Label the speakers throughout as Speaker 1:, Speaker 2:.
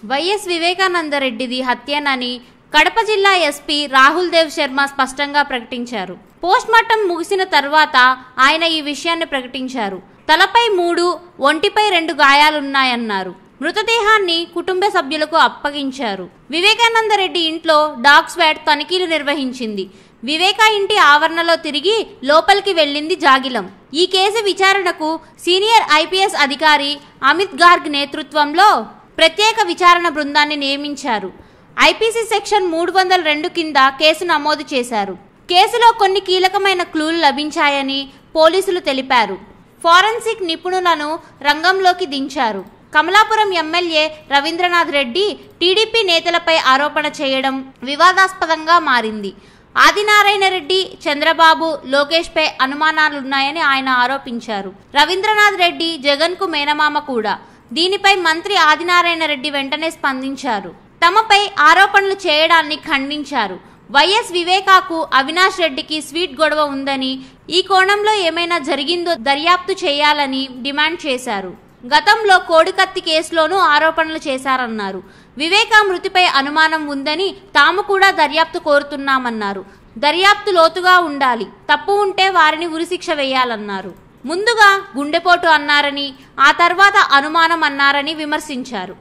Speaker 1: YS వివేకానందరెడ్డిది హత్యేనని Kadapa జిల్లా SP Rahul Dev Sharma స్పష్టంగా ప్రకటించారు. పోస్ట్మార్టం ముగిసిన తర్వాత ఆయన ఈ విషయాన్ని ప్రకటించారు. తలపై 3, ఒంటిపై 2 గాయాలున్నాయన్నారు. మృతదేహాన్ని కుటుంబ సభ్యులకు అప్పగించారు. వివేకానందరెడ్డి ఇంట్లో డాగ్ స్క్వాడ్ తనిఖీలు నిర్వహించింది. వివేకా ఇంటి ఆవరణలో తిరిగి లోపలికి వెళ్లింది జాగిలం. ఈ కేసు విచారణకు సీనియర్ ఐపీఎస్ అధికారి అమిత్ గార్గ్ నేతృత్వంలో ప్రత్యేక విచారణ బృందాన్ని నియమించారు. ఐపీసీ సెక్షన్ 302 కింద కేసు నమోదు చేశారు. కేసులో కొన్ని కీలకమైన క్లూలు లభించాయని పోలీసులు తెలిపారు. ఫోరెన్సిక్ నిపుణులను రంగంలోకి దించారు. కమలాపురం ఎమ్మెల్యే రవీంద్రనాథ్ రెడ్డి టీడీపీ నేతలపై ఆరోపణ చేయడం వివాదాస్పదంగా మారింది. ఆదినారాయణ రెడ్డి, చంద్రబాబు, లోకేష్ పై అనుమానాలున్నాయని ఆయన ఆరోపించారు. రవీంద్రనాథ్ రెడ్డి జగన్ కు మేనమామ కూడా. దీనిపై మంత్రి ఆదినారాయణ రెడ్డి వెంటనే స్పందించారు. తమపై ఆరోపణలు చేయడాన్ని ఖండించారు. వైఎస్ వివేకాకు అవినాష్ రెడ్డికి స్వీట్ గొడవ ఉందని, ఈ కోణంలో ఏమైనా జరిగిందో దర్యాప్తు చేయాలని డిమాండ్ చేశారు. గతంలో కోడికత్తి కేసులోనూ ఆరోపణలు చేశారన్నారు. వివేకా మృతిపై అనుమానం ఉందని తాము కూడా దర్యాప్తు కోరుతున్నామన్నారు. దర్యాప్తు లోతుగా ఉండాలి, తప్పు ఉంటే వారిని ఉరిశిక్ష వేయాలన్నారు. ముందుగా గుండెపోటు అన్నారని, ఆ తర్వాత అనుమానం అన్నారని విమర్శించారు.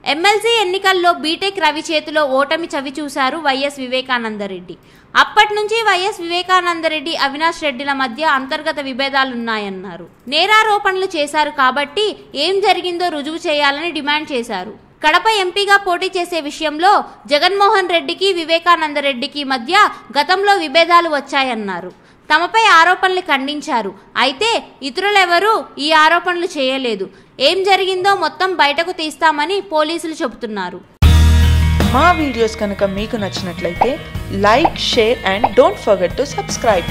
Speaker 1: ఎమ్మెల్సీ ఎన్నికల్లో బీటెక్ రవి చేతిలో ఓటమి చవిచూశారు వైఎస్ వివేకానందరెడ్డి. అప్పటి నుంచి వైఎస్ వివేకానందరెడ్డి, అవినాష్ రెడ్డిల మధ్య అంతర్గత విభేదాలున్నాయన్నారు. నేరారోపణలు చేశారు కాబట్టి ఏం జరిగిందో రుజువు చేయాలని డిమాండ్ చేశారు. కడప ఎంపీగా పోటీ చేసే విషయంలో జగన్మోహన్ రెడ్డికి, వివేకానందరెడ్డికి మధ్య గతంలో విభేదాలు వచ్చాయన్నారు. తమపై ఆరోపణలు ఖండించారు. అయితే ఇతరులెవరూ ఈ ఆరోపణలు చేయలేదు. ఏం జరిగిందో మొత్తం బయటకు తీస్తామని పోలీసులు చెబుతున్నారు.
Speaker 2: మా వీడియోస్ కనుక మీకు నచ్చినట్లయితే like, share and don't forget to subscribe.